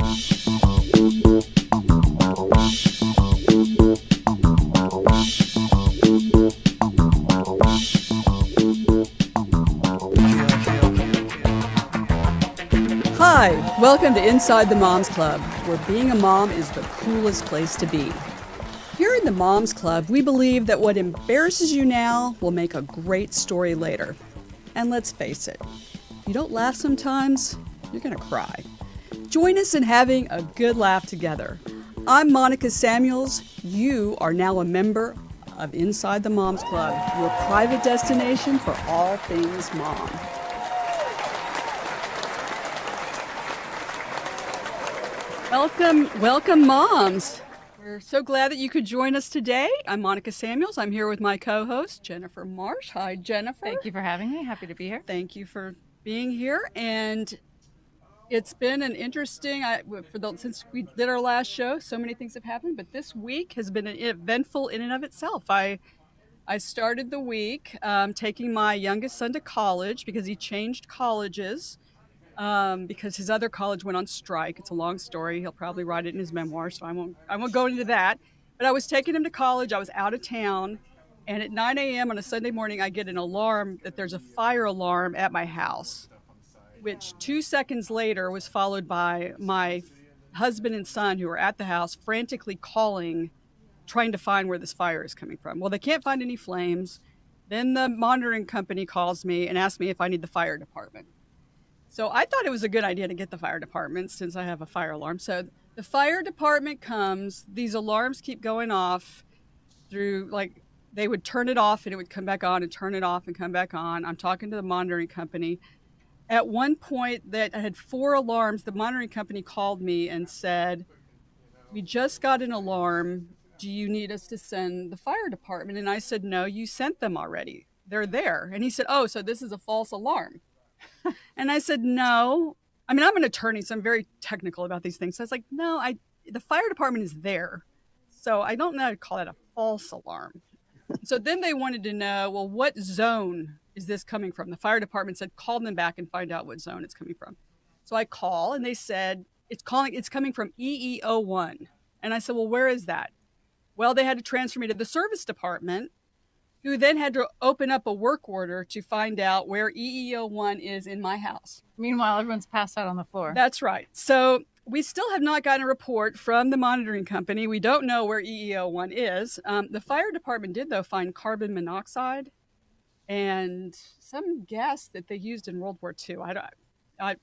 Hi, welcome to Inside the Moms Club, where being a mom is the coolest place to be. Here in the Moms Club, we believe that what embarrasses you now will make a great story later. And let's face it, if you don't laugh sometimes, you're gonna cry. Join us in having a good laugh together. I'm Monica Samuels. You are now a member of Inside the Moms Club, your private destination for all things mom. Welcome, moms. We're so glad that you could join us today. I'm Monica Samuels. I'm here with my co-host, Jennifer Marsh. Hi, Jennifer. Thank you for having me. Happy to be here. Thank you for being here. And it's been an interesting, since we did our last show, so many things have happened, but this week has been eventful in and of itself. I started the week taking my youngest son to college because he changed colleges. Because his other college went on strike. It's a long story. He'll probably write it in his memoir, so I won't go into that. But I was taking him to college. I was out of town, and at 9 a.m. on a Sunday morning, I get an alarm that there's a fire alarm at my house, which 2 seconds later was followed by my husband and son, who are at the house, frantically calling, trying to find where this fire is coming from. Well, they can't find any flames. Then the monitoring company calls me and asks me if I need the fire department. So I thought it was a good idea to get the fire department since I have a fire alarm. So the fire department comes, these alarms keep going off through, like, they would turn it off and it would come back on and turn it off and come back on. I'm talking to the monitoring company. At one point that I had 4 alarms, the monitoring company called me and said, "We just got an alarm. Do you need us to send the fire department?" And I said, "No, you sent them already. They're there." And he said, "Oh, so this is a false alarm." And I said, "No." I mean, I'm an attorney, so I'm very technical about these things. So I was like, "No, the fire department is there. So I don't know how to call it a false alarm." So then they wanted to know, well, what zone is this coming from? The fire department said, call them back and find out what zone it's coming from. So I call and they said, it's coming from EEO1. And I said, well, where is that? Well, they had to transfer me to the service department, who then had to open up a work order to find out where EEO1 is in my house. Meanwhile, everyone's passed out on the floor. That's right. So we still have not gotten a report from the monitoring company. We don't know where EEO1 is. The fire department did, though, find carbon monoxide and some gas that they used in World War II.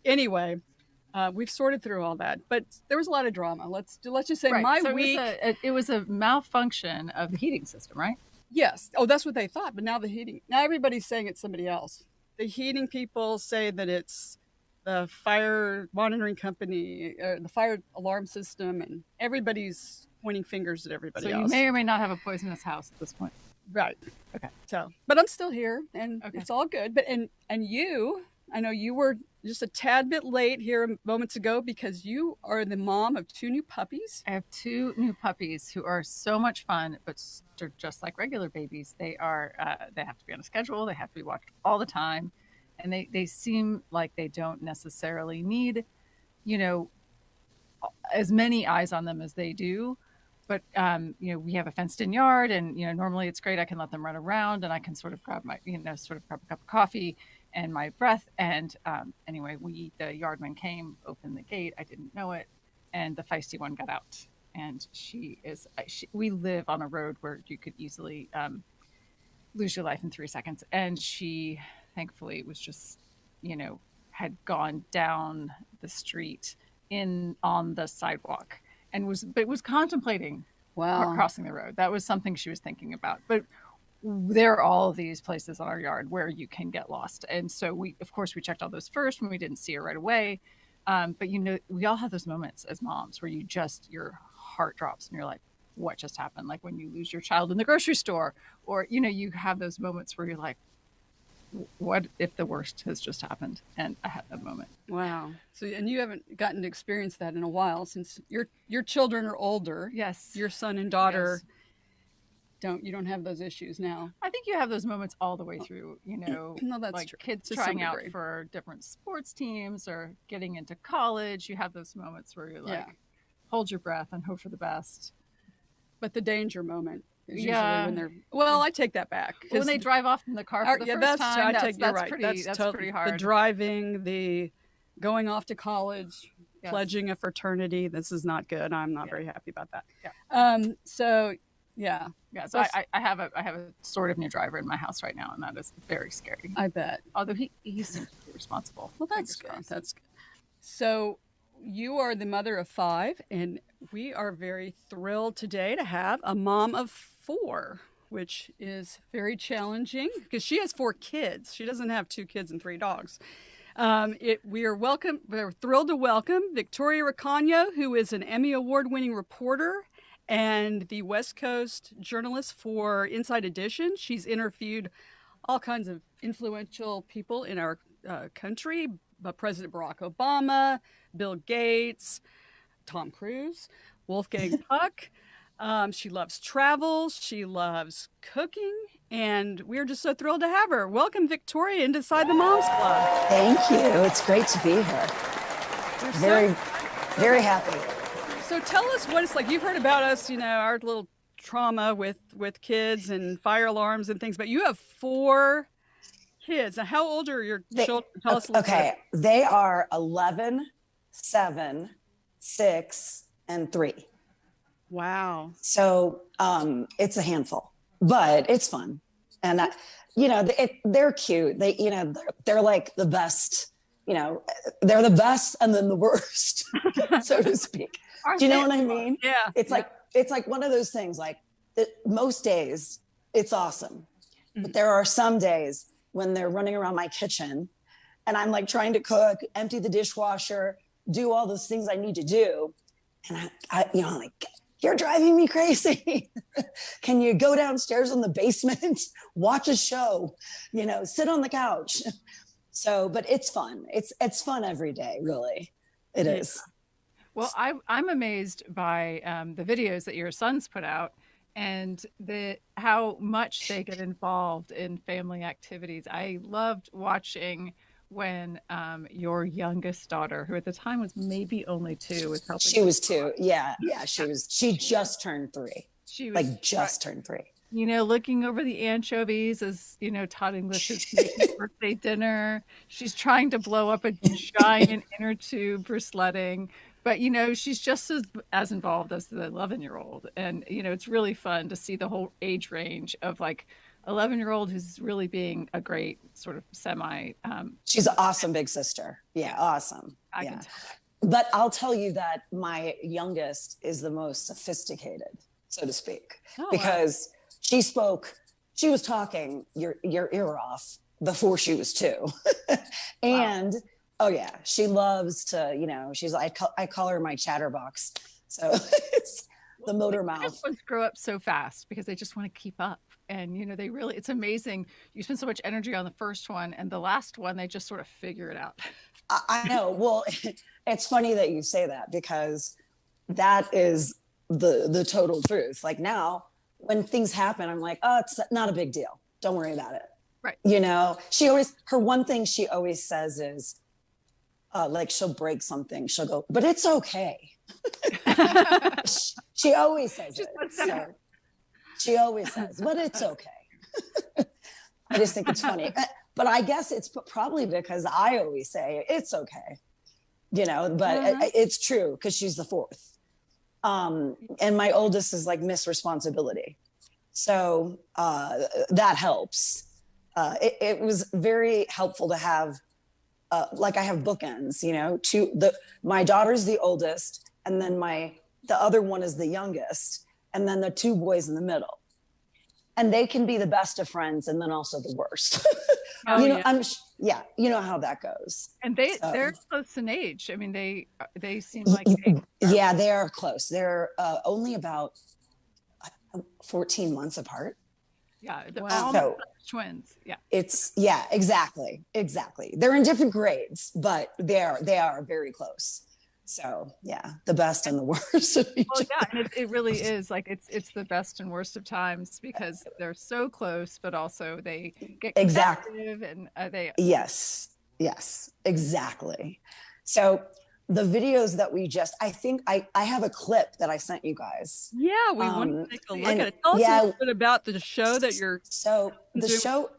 Anyway, we've sorted through all that, but there was a lot of drama. Let's just say right. week. It was a malfunction of the heating system, right? Yes. Oh, that's what they thought. But now now everybody's saying it's somebody else. The heating people say that it's the fire monitoring company, the fire alarm system, and everybody's pointing fingers at everybody else. So you may or may not have a poisonous house at this point. Right. Okay. So, but I'm still here, and It's all good. But and you, I know you were just a tad bit late here moments ago because you are the mom of 2 new puppies. I have 2 new puppies who are so much fun, but they're just like regular babies. They are. They have to be on a schedule. They have to be watched all the time, and they seem like they don't necessarily need, as many eyes on them as they do. But we have a fenced-in yard, and normally it's great. I can let them run around, and I can sort of grab grab a cup of coffee and my breath. And anyway, the yardman came, opened the gate. I didn't know it, and the feisty one got out. And we live on a road where you could easily lose your life in 3 seconds. And she, thankfully, was just, had gone down the street on the sidewalk and was contemplating crossing the road. That was something she was thinking about. But there are all of these places on our yard where you can get lost. And so we checked all those first when we didn't see her right away. But we all have those moments as moms where your heart drops and you're like, what just happened? Like when you lose your child in the grocery store, or, you have those moments where you're like, what if the worst has just happened? And I had that moment. Wow. So, and you haven't gotten to experience that in a while since your children are older. Yes. Your son and daughter you don't have those issues now. I think you have those moments all the way through, you know, No, that's like true. kids To trying some out degree. for different sports teams or getting into college. You have those moments where you're like, Yeah. hold your breath and hope for the best. But the danger moment is usually Yeah. when they're, well, I take that back. When they drive off in the car for the Yeah, first that's time, I take. You're that's right. pretty that's pretty The hard. driving, the going off to college, Yes. pledging a fraternity. This is not good. I'm not Yeah. very happy about that. Yeah. So yeah, Yeah. So I have a sort of new driver in my house right now, and that is very scary. I bet. Although he seems to be responsible. Well, that's good. That's good. So you are the mother of 5, and we are very thrilled today to have a mom of 4, which is very challenging because she has 4 kids. She doesn't have 2 kids and 3 dogs. We're thrilled to welcome Victoria Recaño, who is an Emmy Award winning reporter and the West Coast journalist for Inside Edition. She's interviewed all kinds of influential people in our country, President Barack Obama, Bill Gates, Tom Cruise, Wolfgang Puck. She loves travel. She loves cooking. And we're just so thrilled to have her. Welcome, Victoria, into Inside the Moms Club. Thank you. It's great to be here. Very, very happy. So tell us what it's like. You've heard about us, you know, our little trauma with kids and fire alarms and things, but you have 4 kids. Now, how old are your children? Tell us a little bit. They are 11, 7, 6, and 3. Wow. So it's a handful, but it's fun. And, you know, they're cute. They're like the best, you know, they're the best and then the worst, so to speak. Do you know what I mean? Yeah. It's like one of those things, like most days it's awesome. But there are some days when they're running around my kitchen and I'm like trying to cook, empty the dishwasher, do all those things I need to do. And I'm like, you're driving me crazy. Can you go downstairs in the basement, watch a show, you know, sit on the couch? So, but it's fun. It's fun every day, really. It is. Well, I'm amazed by the videos that your sons put out and how much they get involved in family activities. I loved watching when your youngest daughter, who at the time was maybe only 2, was helping. She was 2. Yeah. She just turned 3. She was like just turned 3. You know, looking over the anchovies as, you know, Todd English is making birthday dinner. She's trying to blow up a giant inner tube for sledding. But, you know, she's just as involved as the 11-year-old. And, you know, it's really fun to see the whole age range of like 11-year-old who's really being a great sort of semi. She's an awesome big sister. Yeah, awesome. I yeah. can tell. But I'll tell you that my youngest is the most sophisticated, so to speak, because she was talking your ear off before she was 2. And oh yeah, she loves to, you know, I call her my chatterbox. So it's the motor mouth. Ones grow up so fast because they just want to keep up. And, you know, it's amazing. You spend so much energy on the first one and the last one, they just sort of figure it out. I know. Well, it's funny that you say that because that is the total truth. Like now when things happen, I'm like, oh, it's not a big deal. Don't worry about it. Right. You know, her one thing she always says is like she'll break something. She'll go, but it's okay. She always says it. So she always says, but it's okay. I just think it's funny. But I guess it's probably because I always say it's okay, you know, but it's true because she's the 4th. And my oldest is like Miss Responsibility. So that helps. It was very helpful to have, like I have bookends, you know, my daughter's the oldest and then the other one is the youngest and then the 2 boys in the middle. And they can be the best of friends and then also the worst. You know, you know how that goes. And they're close in age. I mean, they seem like they are close. They're only about 14 months apart. Yeah, So twins. Yeah, exactly. They're in different grades, but they are very close. So yeah, the best and the worst of each Well, other. yeah, and it really is like it's the best and worst of times because they're so close, but also they get Exactly. competitive and they. Yes. Yes, exactly. So the videos that I think I have a clip that I sent you guys. Yeah, we want to take a look at And it. Tell us a yeah, little bit about the show that you're so the doing. show,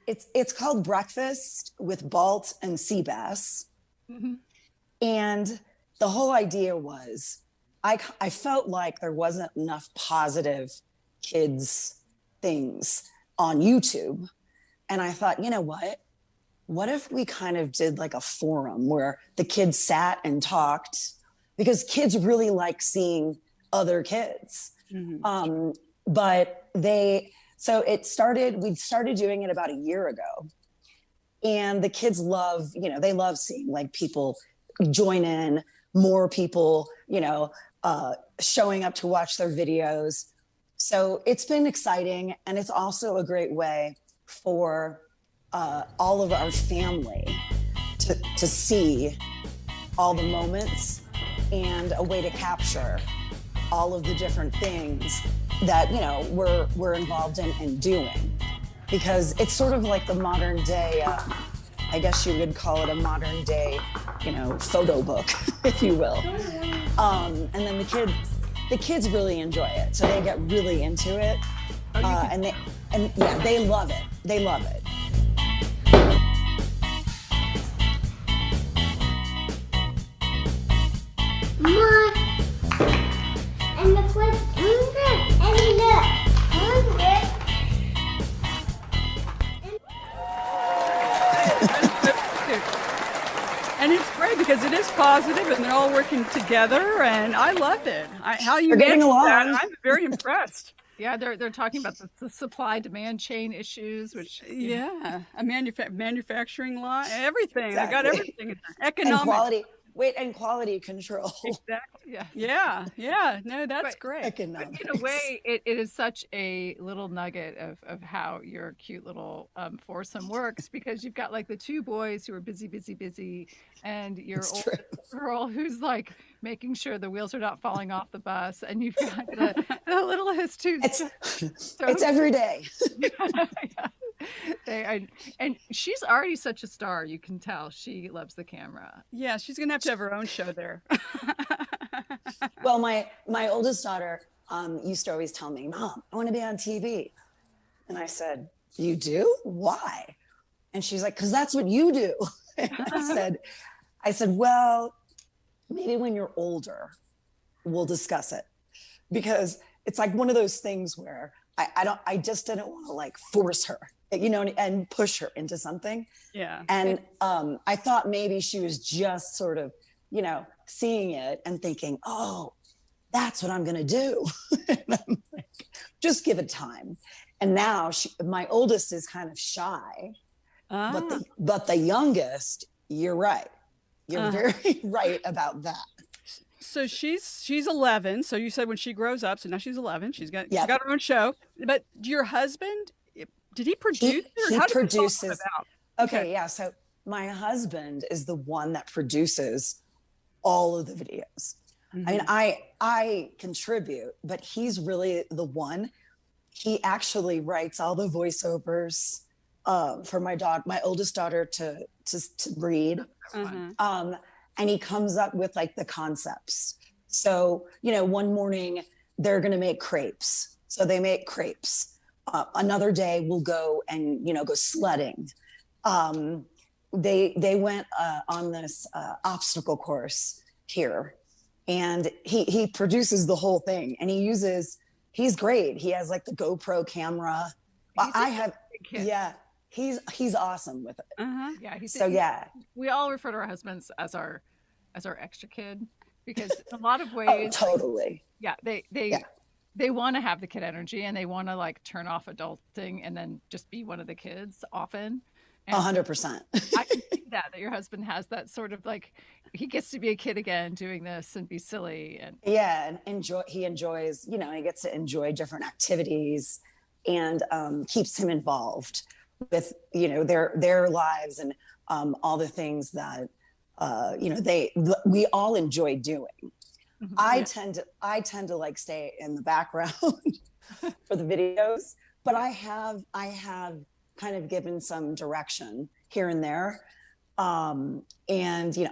it's called Breakfast with Balt and Seabass. Mhm. And the whole idea was I felt like there wasn't enough positive kids things on YouTube. And I thought, you know what? What if we kind of did like a forum where the kids sat and talked? Because kids really like seeing other kids. Mm-hmm. But we started doing it about a year ago. And the kids love, they love seeing like people join in, more people, showing up to watch their videos. So it's been exciting. And it's also a great way for all of our family to see all the moments and a way to capture all of the different things that we're involved in and doing, because it's sort of like the modern day I guess you would call it a modern day photo book, if you will. And then the kids really enjoy it, so they get really into it. They love it. They love it. More. And the clip and look. And it's great because it is positive and they're all working together, and I love it. How you They're getting manage along. that, I'm very impressed. Yeah, they're talking about the supply demand chain issues, which Yeah, a manufacturing line, everything. They got Exactly. everything in there. And Economics. quality control. Exactly. yeah. Yeah. No, that's But- great. Economics. In a way, it is such a little nugget of how your cute little foursome works, because you've got like the two boys who are busy, and your It's old true. girl who's like making sure the wheels are not falling off the bus, and you've got the littlest who's It's every day. yeah. And she's already such a star. You can tell she loves the camera. Yeah, she's gonna have to have her own show there. Well, my oldest daughter used to always tell me, "Mom, I want to be on TV." And I said, "You do? Why?" And she's like, "Because that's what you do." And I said, "Well, maybe when you're older, we'll discuss it." Because it's like one of those things where I just didn't want to like force her, and push her into something. Yeah. And I thought maybe she was just sort of, seeing it and thinking, "Oh, that's what I'm going to do." And I'm like, just give it time. And now my oldest is kind of shy, but the youngest, you're right. You're very right about that. So she's 11. So you said when she grows up. So now she's 11. She got her own show. But your husband, did he produce? He How did produces. this all come about? Okay, yeah. So my husband is the one that produces all of the videos. Mm-hmm. I mean, I contribute, but he's really the one. He actually writes all the voiceovers for my oldest daughter to read. And he comes up with like the concepts. So, one morning they're going to make crepes. So they make crepes. Another day we'll go and, go sledding. They went on this obstacle course here, and he produces the whole thing, and he's great. He has like the GoPro camera. He's awesome with it. Yeah, we all refer to our husbands as our extra kid, because in a lot of ways, totally. They want to have the kid energy, and they want to like turn off adulting and then just be one of the kids often. 100%. I can see that your husband has that sort of like, he gets to be a kid again doing this and be silly. And he enjoys, he gets to enjoy different activities, and keeps him involved with, their lives and all the things that we all enjoy doing. Mhm. I tend to like stay in the background for the videos, but I have kind of given some direction here and there. And,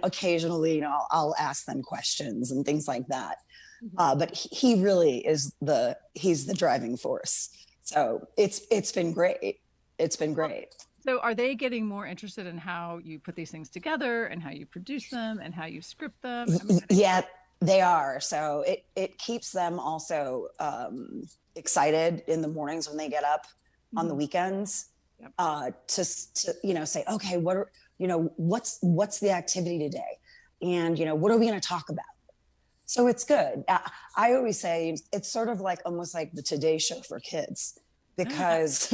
occasionally, I'll ask them questions and things like that. But he really he's the driving force. So it's been great. It's been great. So are they getting more interested in how you put these things together and how you produce them and how you script them? Yeah, they are. So it keeps them also excited in the mornings when they get up on the weekends. Yep. To say, okay, what's the activity today? And, what are we going to talk about? So it's good. I always say it's sort of like almost like the Today Show for kids, because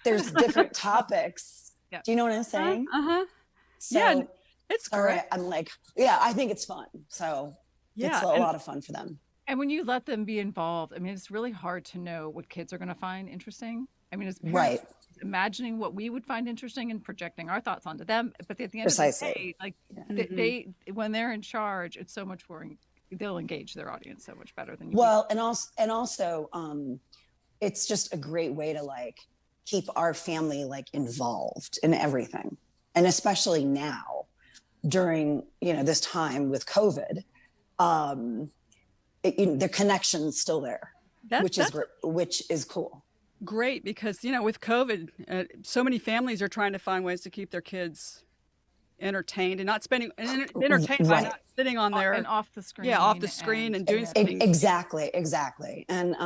there's different topics. Yep. Do you know what I'm saying? So, yeah, it's great. I'm like, I think it's fun. So it's a lot of fun for them. And when you let them be involved, I mean, it's really hard to know what kids are going to find interesting. I mean, as parents, right. Imagining what we would find interesting and projecting our thoughts onto them. But at the end of the day, like they when they're in charge, it's so much more, they'll engage their audience so much better than you. Well, and also, it's just a great way to like keep our family like involved in everything. And especially now during, this time with COVID, the connection's still there, which is cool. Great, because with COVID, so many families are trying to find ways to keep their kids entertained and not spending entertained by not sitting on their and off the screen. Yeah, off the screen and doing things. Exactly. And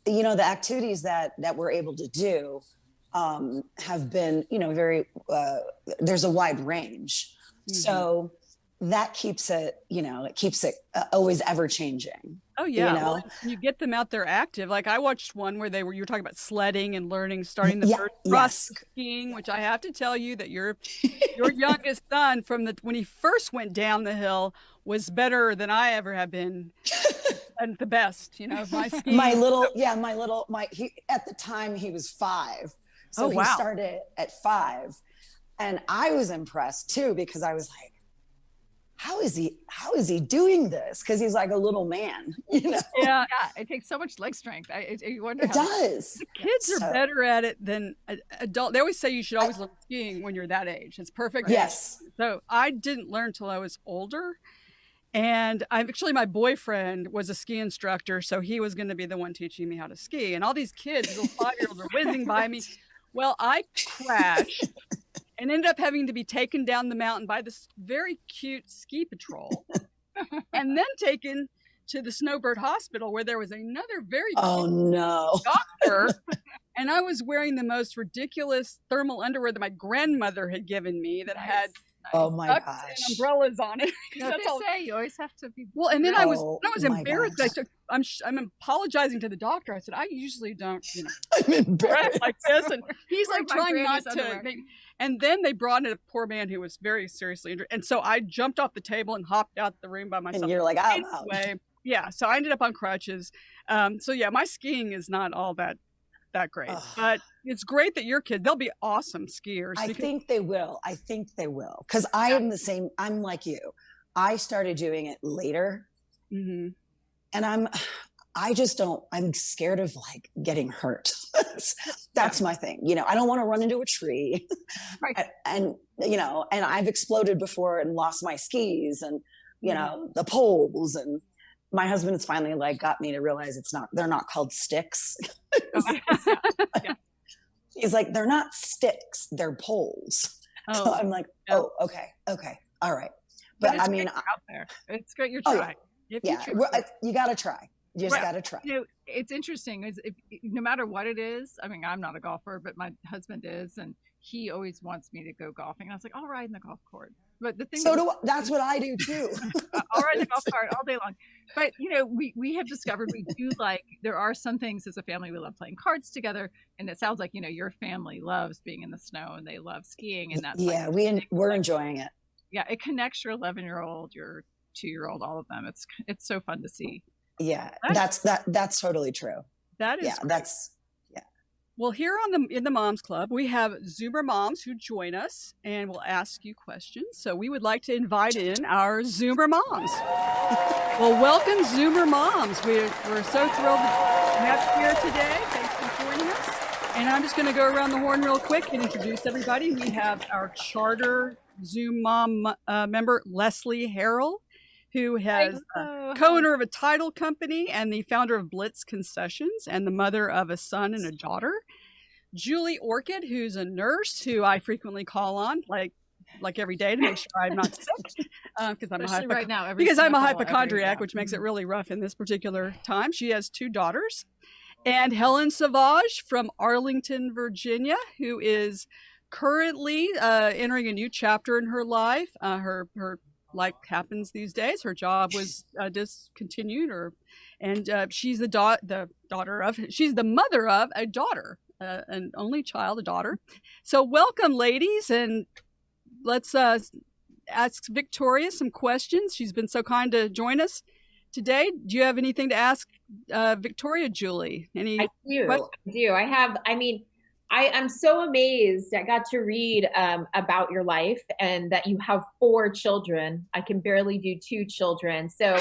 the activities that we're able to do have been very there's a wide range. So that keeps it always ever changing. Oh yeah. Well, you get them out there active. Like I watched one where you were talking about sledding and starting the first cross skiing, which I have to tell you that your youngest son when he first went down the hill was better than I ever have been. And the best, my skiing. He at the time he was 5. So he started at 5. And I was impressed too, because I was like, how is he doing this? Because he's like a little man, Yeah, it takes so much leg strength. I wonder it does. The kids are better at it than adults. They always say you should always learn skiing when you're that age. It's perfect. Yes. So I didn't learn till I was older. And my boyfriend was a ski instructor, so he was going to be the one teaching me how to ski. And all these kids, little 5-year-olds, are whizzing by me. Well, I crashed and ended up having to be taken down the mountain by this very cute ski patrol and then taken to the Snowbird Hospital, where there was another very cute doctor. And I was wearing the most ridiculous thermal underwear that my grandmother had given me that had oh my gosh, and umbrellas on it. That's all. Say you always have to be. Well, and then I was embarrassed. I'm apologizing to the doctor. I said, I usually don't, I'm embarrassed like this, and he's like trying not to. And then they brought in a poor man who was very seriously injured, and so I jumped off the table and hopped out the room by myself. And you're like, anyway, yeah. So I ended up on crutches. So yeah, my skiing is not all that great, but it's great that your kids, they'll be awesome skiers. I think they will. Because I am the same. I'm like you. I started doing it later. And I'm scared of like getting hurt. That's my thing. I don't want to run into a tree. Right. And I've exploded before and lost my skis and, the poles, and my husband has finally like got me to realize they're not called sticks. He's like, they're not sticks, they're poles. So I'm like, okay. All right. But I mean, out there. It's great. You're trying. You got to try. You just got to try. It's interesting. No matter what it is, I mean, I'm not a golfer, but my husband is, and he always wants me to go golfing. And I was like, I'll ride in the golf course. But the thing that's what I do too. I'll ride the golf cart all day long. But we have discovered we do there are some things as a family we love playing cards together, and it sounds like your family loves being in the snow and they love skiing, and that's we're enjoying it. Yeah, it connects your 11-year-old, your 2-year-old, all of them. It's so fun to see. Yeah, that's totally true. That is Well, here in the Moms Club, we have Zoomer moms who join us and will ask you questions. So we would like to invite in our Zoomer moms. Well, welcome, Zoomer moms. We're so thrilled to have you here today. Thanks for joining us. And I'm just going to go around the horn real quick and introduce everybody. We have our charter Zoom mom member, Leslie Harrell, who has co-owner of a title company and the founder of Blitz Concessions and the mother of a son and a daughter. Julie Orchid, who's a nurse who I frequently call on, like every day to make sure I'm not sick, because I'm a hypochondriac, which makes it really rough in this particular time. She has 2 daughters. And Helen Savage from Arlington, Virginia, who is currently entering a new chapter in her life. Her like happens these days, her job was discontinued, and she's the mother of a daughter, an only child, a daughter. So welcome, ladies, and let's ask Victoria some questions. She's been so kind to join us today. Do you have anything to ask Victoria, Julie? I do. I'm so amazed. I got to read about your life and that you have 4 children. I can barely do 2 children. So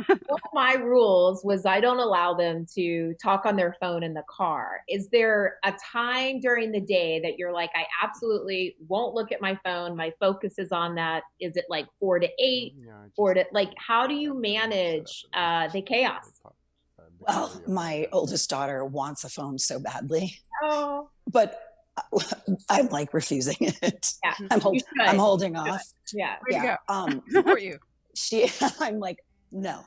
one of my rules was I don't allow them to talk on their phone in the car. Is there a time during the day that you're like, I absolutely won't look at my phone. My focus is on that. Is it like 4 to 8? How do you manage the chaos? Well, my oldest daughter wants a phone so badly. Oh. But I'm like refusing it. Yeah, I'm holding off. Yeah. Yeah. For you. I'm like, no.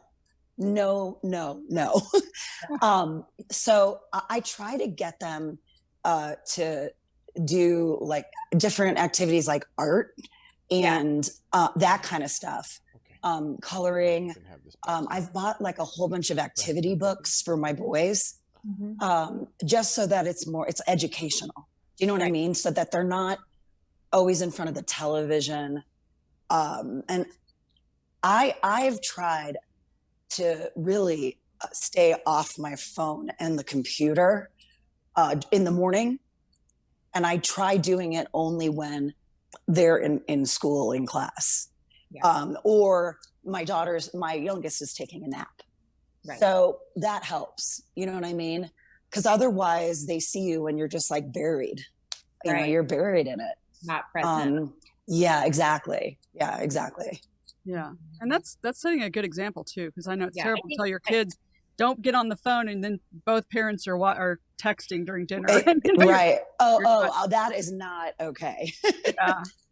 So I try to get them to do like different activities like art and that kind of stuff. Coloring. I've bought like a whole bunch of activity books for my boys, just so that it's educational. Do you know what I mean? So that they're not always in front of the television. And I've tried to really stay off my phone and the computer in the morning. And I try doing it only when they're in school, in class. Yeah. Or my youngest is taking a nap. Right. So that helps. You know what I mean? Because otherwise they see you and you're just like buried. You know, you're buried in it. Not present. Yeah, exactly. Yeah, exactly. Yeah. And that's setting a good example too, because I know it's terrible to tell your kids, don't get on the phone, and then both parents are texting during dinner. Right. Oh, that is not okay.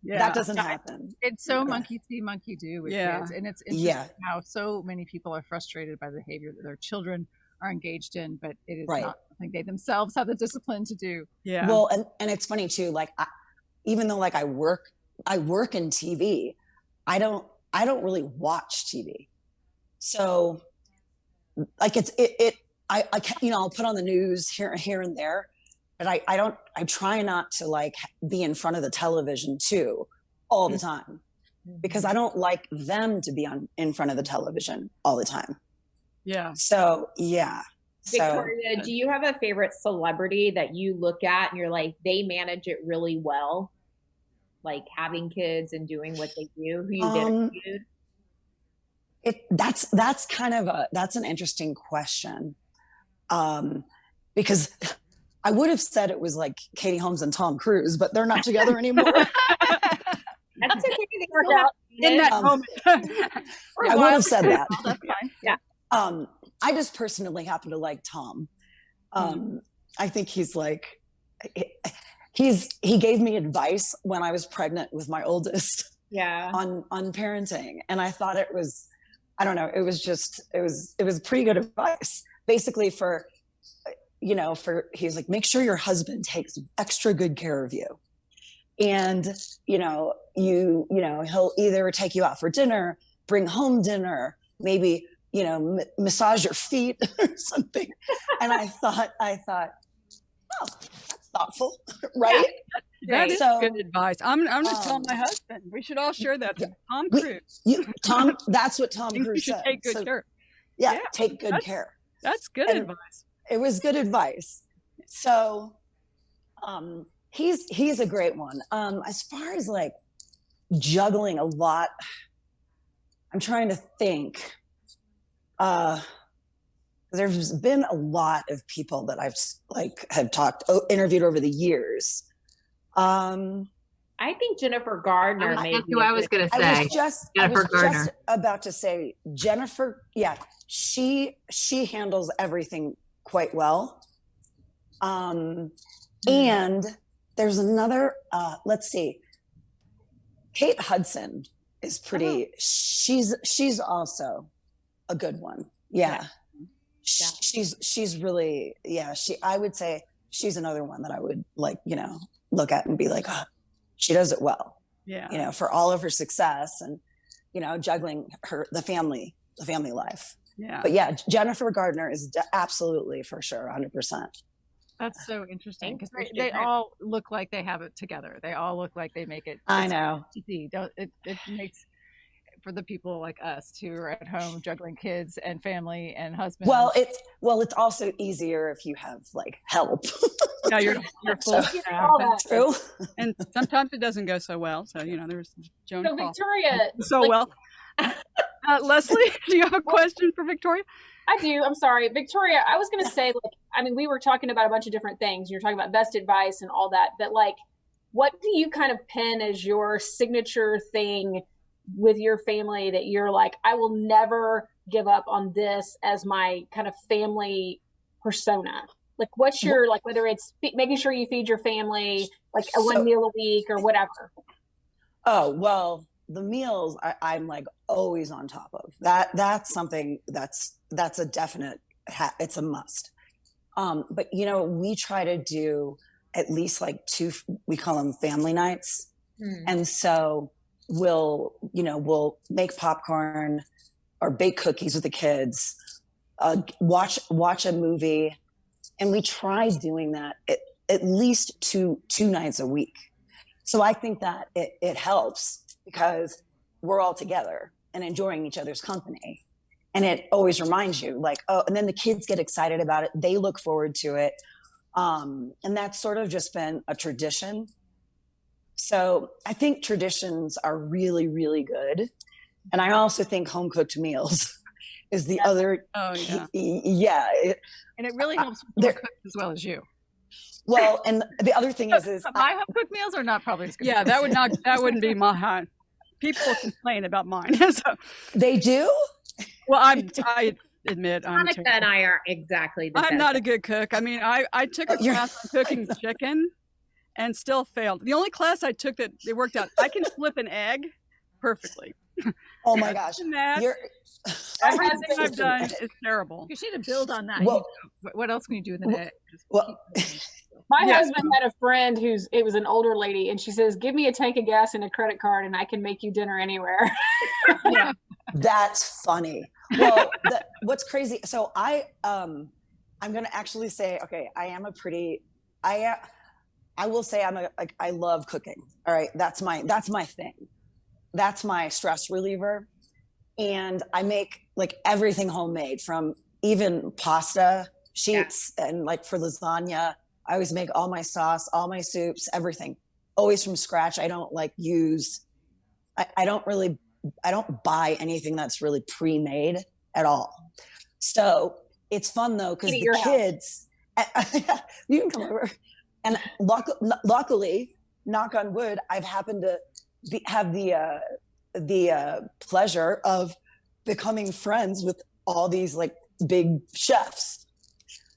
Yeah. That doesn't happen. It's so monkey see, monkey do with kids. And it's interesting how so many people are frustrated by the behavior that their children are engaged in, but it is not something they themselves have the discipline to do. Yeah. Well, and it's funny too, like even though like I work in TV, I don't really watch TV. So like I I'll put on the news here and there, but I try not to like be in front of the television too all the time, because I don't like them to be in front of the television all the time. Yeah. So, yeah. Victoria, do you have a favorite celebrity that you look at and you're like, they manage it really well? Like having kids and doing what they do, who you interviewed? That's an interesting question. Because I would have said it was like Katie Holmes and Tom Cruise, but they're not together anymore. That's okay. They work out in that moment. I would have said that. That's fine. Yeah. I just personally happen to like Tom. I think he's like, he gave me advice when I was pregnant with my oldest. Yeah. On parenting, and I thought it was, I don't know, it was pretty good advice. Basically, he's like, make sure your husband takes extra good care of you, and he'll either take you out for dinner, bring home dinner, maybe massage your feet or something. And I thought, oh, that's thoughtful, right? That is good advice. I'm just telling my husband. We should all share that. Tom Cruise. Tom, that's what Tom Cruise said. Take good care. Yeah, take good care. That's good advice. It was good advice. So He's a great one. As far as like juggling a lot, I'm trying to think. There's been a lot of people that I've interviewed over the years. I think Jennifer Gardner. That's who I was going to say. I was just about to say Jennifer. Yeah, she handles everything quite well. And there's another. Let's see. Kate Hudson is pretty. She's also a good one. Yeah. She's really. Yeah. I would say she's another one that I would like. Look at and be like, oh, she does it well. Yeah. For all of her success and, juggling the family life. Yeah. But yeah, Jennifer Gardner is absolutely for sure. 100%. That's so interesting because they all look like they have it together. They all look like they make it. I know. Easy. It makes for the people like us who are at home juggling kids and family and husband. Well, it's also easier if you have like help. Yeah, you're full. True. And sometimes it doesn't go so well. So there's Joan. So Victoria, well. Leslie, do you have a question for Victoria? I do. I'm sorry, Victoria. I was going to say, we were talking about a bunch of different things. You're talking about best advice and all that, but what do you kind of pin as your signature thing with your family that you're like, I will never give up on this as my kind of family persona? What's your, whether it's making sure you feed your family, one meal a week or whatever? Oh, well, the meals I'm always on top of that. That's something that's a definite, it's a must. But we try to do at least two, we call them family nights. And so we'll make popcorn or bake cookies with the kids, watch a movie. And we try doing that at least two nights a week. So I think that it helps because we're all together and enjoying each other's company. And it always reminds you and then the kids get excited about it. They look forward to it. And that's sort of just been a tradition. So I think traditions are really, really good. And I also think home cooked meals is the other. Oh, yeah. Yeah. And it really helps with cook as well as you. Well, and the other thing is my home cooked meals are not probably as good. Yeah, that wouldn't be mine. People complain about mine. So. They do? Well, I admit Monica and I are exactly the I'm best. not a good cook. I took a class on cooking chicken and still failed. The only class I took that it worked out, I can flip an egg perfectly. Oh my gosh. Everything I've done is terrible. You should build on that. Well, what else can you do in the day? My husband had a friend it was an older lady, and she says, give me a tank of gas and a credit card and I can make you dinner anywhere. Yeah. That's funny. Well, what's crazy. So I'm going to actually say, okay, I will say I love cooking. All right. That's my thing. That's my stress reliever. And I make everything homemade, from even pasta sheets and for lasagna. I always make all my sauce, all my soups, everything always from scratch. I don't I don't buy anything that's really pre-made at all. So it's fun though, because the kids, you can come over. And luckily, knock on wood, I've happened to have the pleasure of becoming friends with all these big chefs.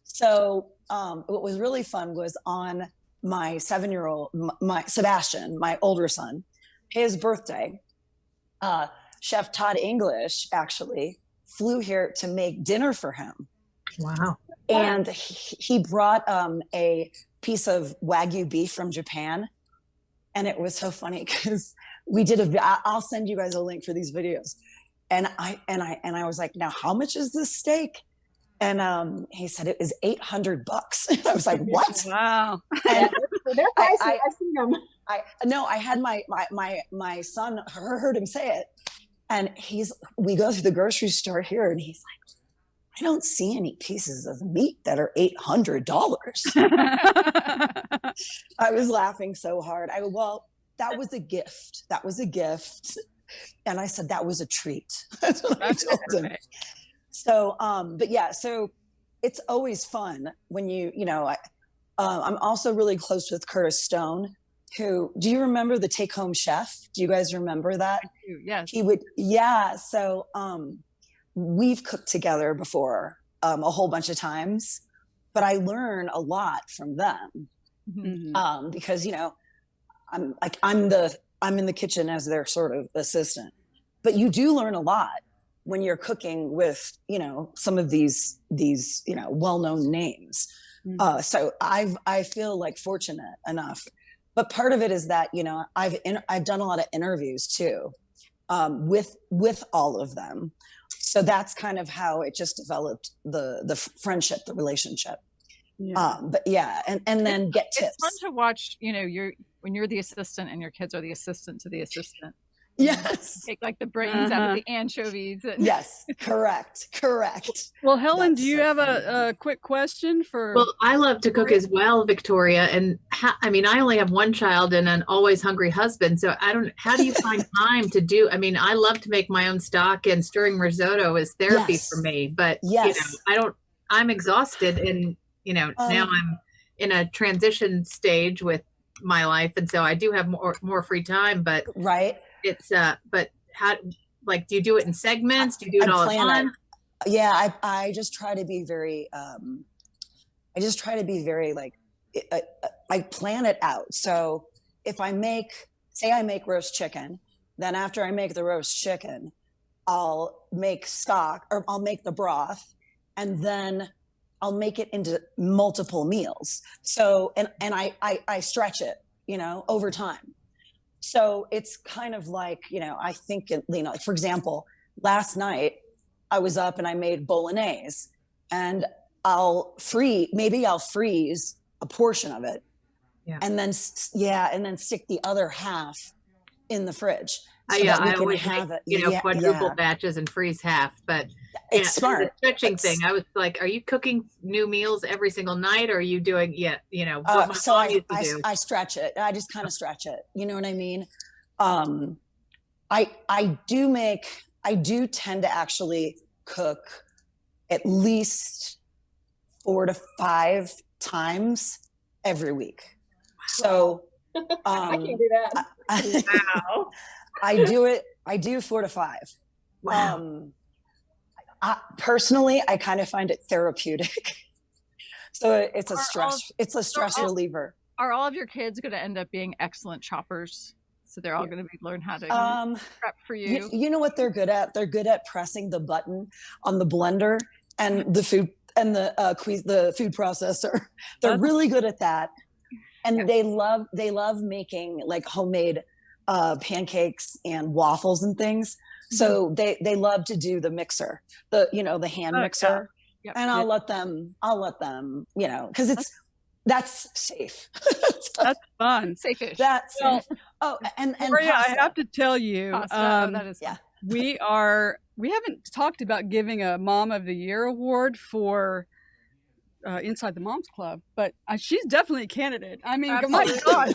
So what was really fun was on my 7-year-old, my Sebastian, my older son, his birthday, Chef Todd English actually flew here to make dinner for him. Wow. And he brought a piece of Wagyu beef from Japan. And it was so funny because we did I'll send you guys a link for these videos. And I was like, now how much is this steak? And he said it was $800. And I was like, what? Wow. And they're pricey. I've seen them. I had my son heard him say it. And we go through the grocery store here and he's like, I don't see any pieces of meat that are $800. I was laughing so hard. I go, well, that was a gift. That was a gift. And I said, that was a treat. That's what I told him. So, but yeah, so it's always fun when I'm also really close with Curtis Stone, who, do you remember the Take Home Chef? Do you guys remember that? I do, yes. He would, yeah. So we've cooked together before a whole bunch of times, but I learn a lot from them. Mm-hmm. Because, I'm in the kitchen as their sort of assistant, but you do learn a lot when you're cooking with, some of these, well-known names. Mm-hmm. So I feel like fortunate enough, but part of it is that, I've done a lot of interviews too, with all of them. So that's kind of how it just developed the friendship, the relationship. Yeah. But yeah, and then get tips. It's fun to watch, when you're the assistant and your kids are the assistant to the assistant. Yes. Take like the brains out of the anchovies. Yes, correct. Well, Helen, That's do you so have funny. a quick question for? Well, I love to cook as well, Victoria. And I only have one child and an always hungry husband. So how do you find time to do? I love to make my own stock, and stirring risotto is therapy Yes. for me. But, Yes. I'm exhausted, and, now I'm in a transition stage with my life. And so I do have more free time, but Right. it's, but how, like, do you do it in segments? Do you do it all at once? Yeah, I just try to be very, like, I plan it out. So if I make roast chicken, then after I make the roast chicken, I'll make stock, or I'll make the broth, and then I'll make it into multiple meals. So, and I stretch it, over time. So it's kind of like, I think, like, for example, last night I was up and I made bolognese, and I'll freeze a portion of it. Yeah. And then stick the other half in the fridge. So Yeah, that we I can always have make, it. quadruple batches and freeze half. But It's smart. The stretching thing, I was like, are you cooking new meals every single night, or are you doing, what my So mom used to do? I stretch it. I just kind of stretch it. You know what I mean? I do tend to actually cook at least 4 to 5 times every week. So I can't do that. Wow. I do 4 to 5. Wow. Personally, I kind of find it therapeutic. So it's a stress all- reliever. Are all of your kids going to end up being excellent choppers? So they're all going to learn how to prep for you. You know what they're good at? They're good at pressing the button on the blender and the food processor. They're really good at that, and they love making like homemade pancakes and waffles and things. So they love to do the mixer, the hand mixer, Yep. and I'll let them, because that's safe. That's fun. Safe-ish. That's Well, and Maria, I pasta. have to tell you, Pasta, that is yeah. we haven't talked about giving a Mom of the Year award for Inside the Moms Club, but she's definitely a candidate. I mean, my gosh,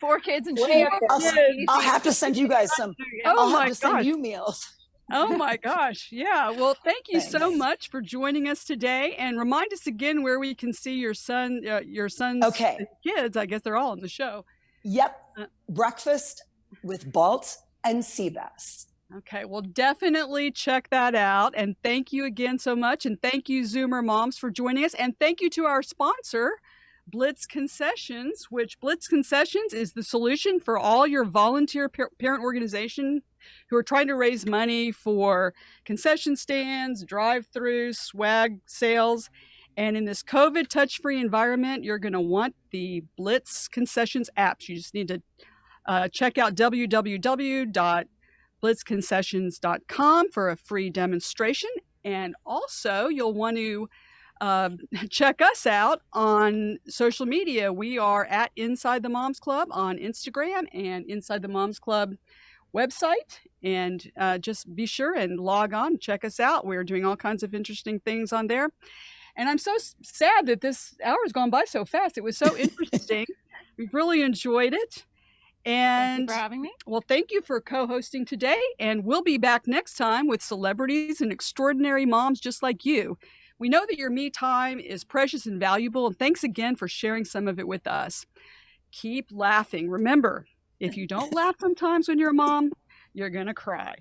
4 kids and Way she. up there. I'll have to send you guys some. Oh I'll my have to send gosh. you meals. Oh my gosh. Yeah. Well, thank you so Thanks. much for joining us today, and remind us again where we can see your son's Okay. kids. I guess they're all in the show. Yep. Breakfast with Balt and Seabass. Okay, well, definitely check that out. And thank you again so much. And thank you, Zoomer Moms, for joining us. And thank you to our sponsor, Blitz Concessions, which Blitz Concessions is the solution for all your volunteer parent organization who are trying to raise money for concession stands, drive-throughs, swag sales. And in this COVID touch-free environment, you're going to want the Blitz Concessions apps. You just need to check out www.blitzconcessions.com for a free demonstration. And also, you'll want to check us out on social media. We are at Inside the Moms Club on Instagram and Inside the Moms Club website. And just be sure and log on, check us out. We're doing all kinds of interesting things on there. And I'm so sad that this hour has gone by so fast. It was so interesting. We've really enjoyed it. Thank you And for having me. well, thank you for co-hosting today. And we'll be back next time with celebrities and extraordinary moms just like you. We know that your me time is precious and valuable. And thanks again for sharing some of it with us. Keep laughing. Remember, if you don't laugh sometimes when you're a mom, you're going to cry.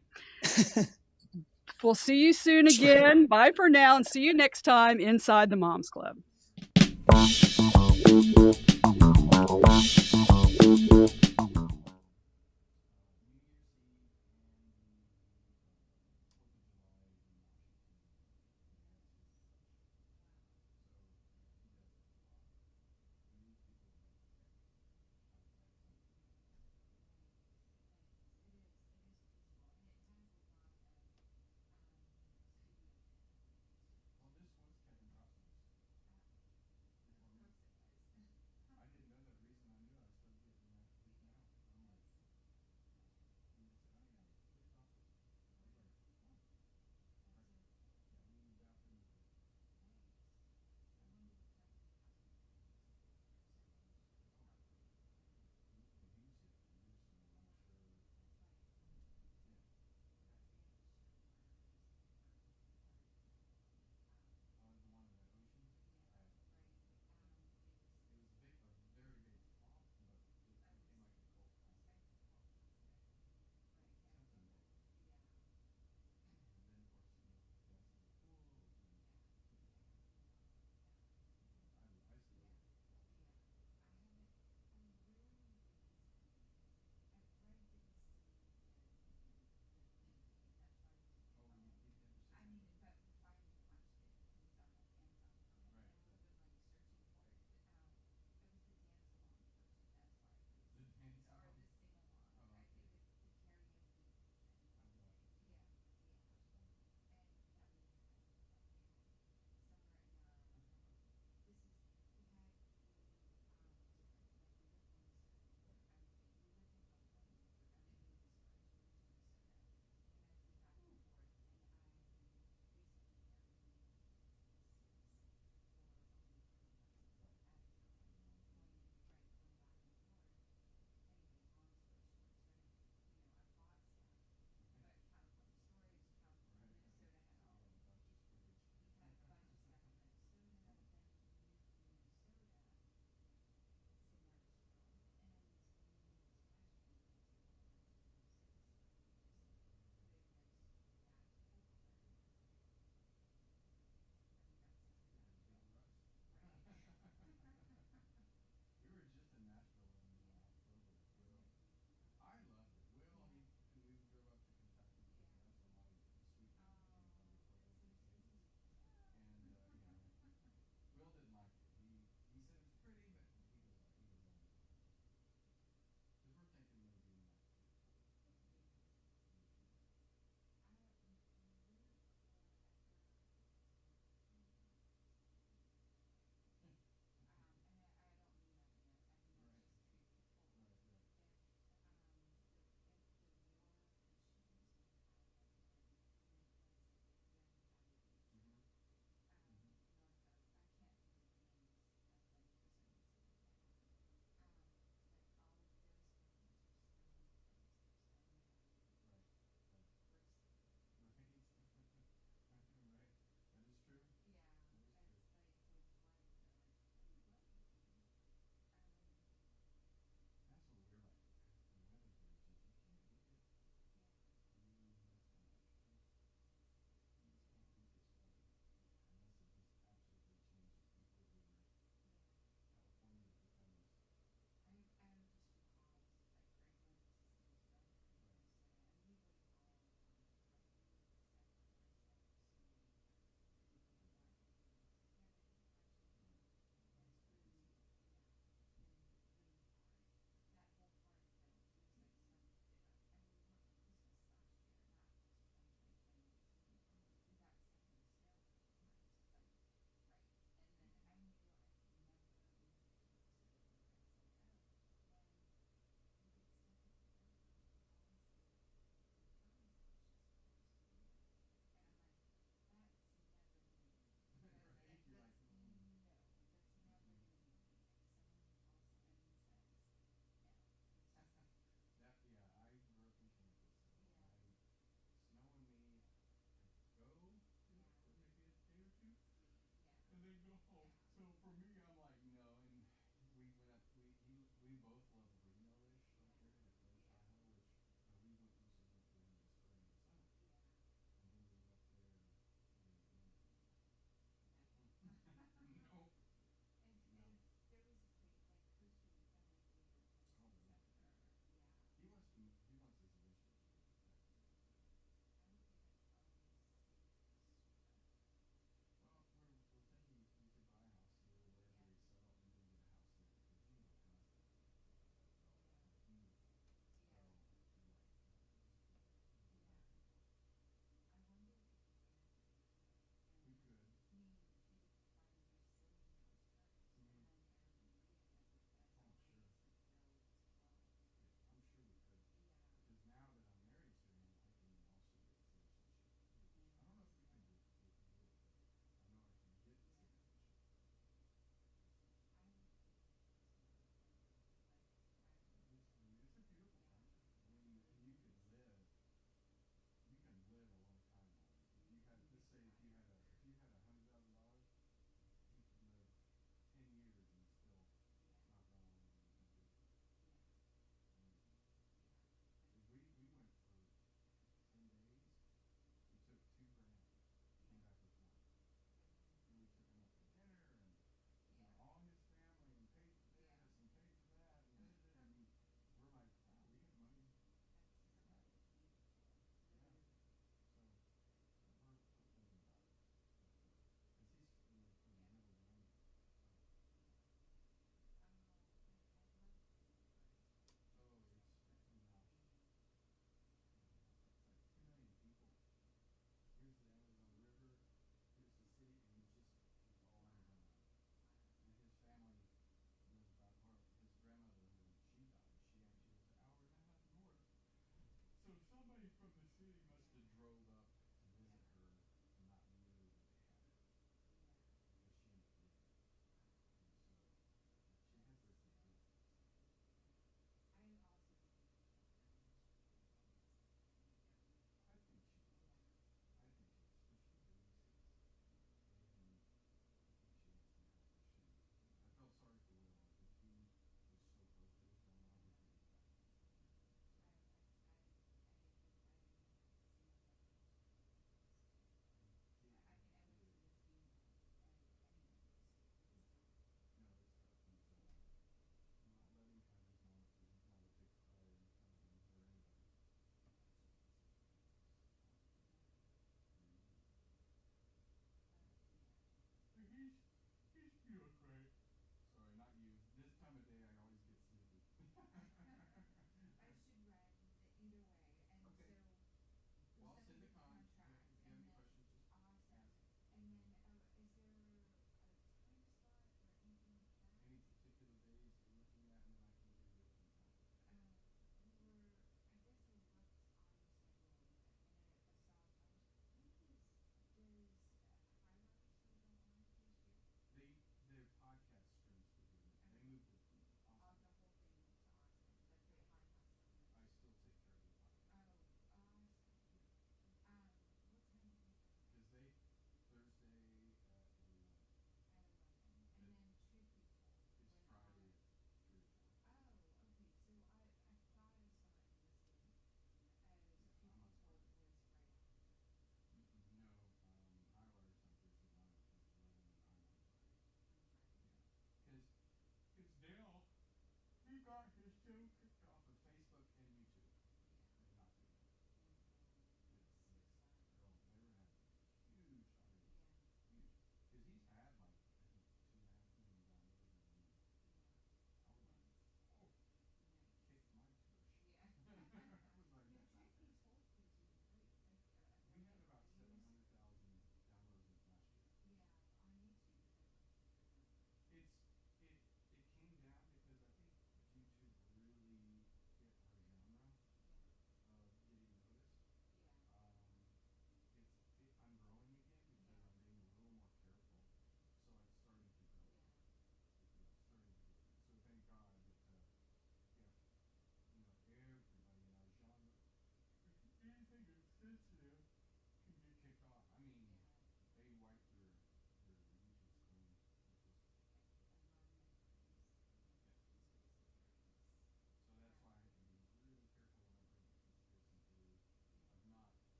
We'll see you soon again. Bye for now, and see you next time inside the Moms Club.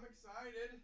excited.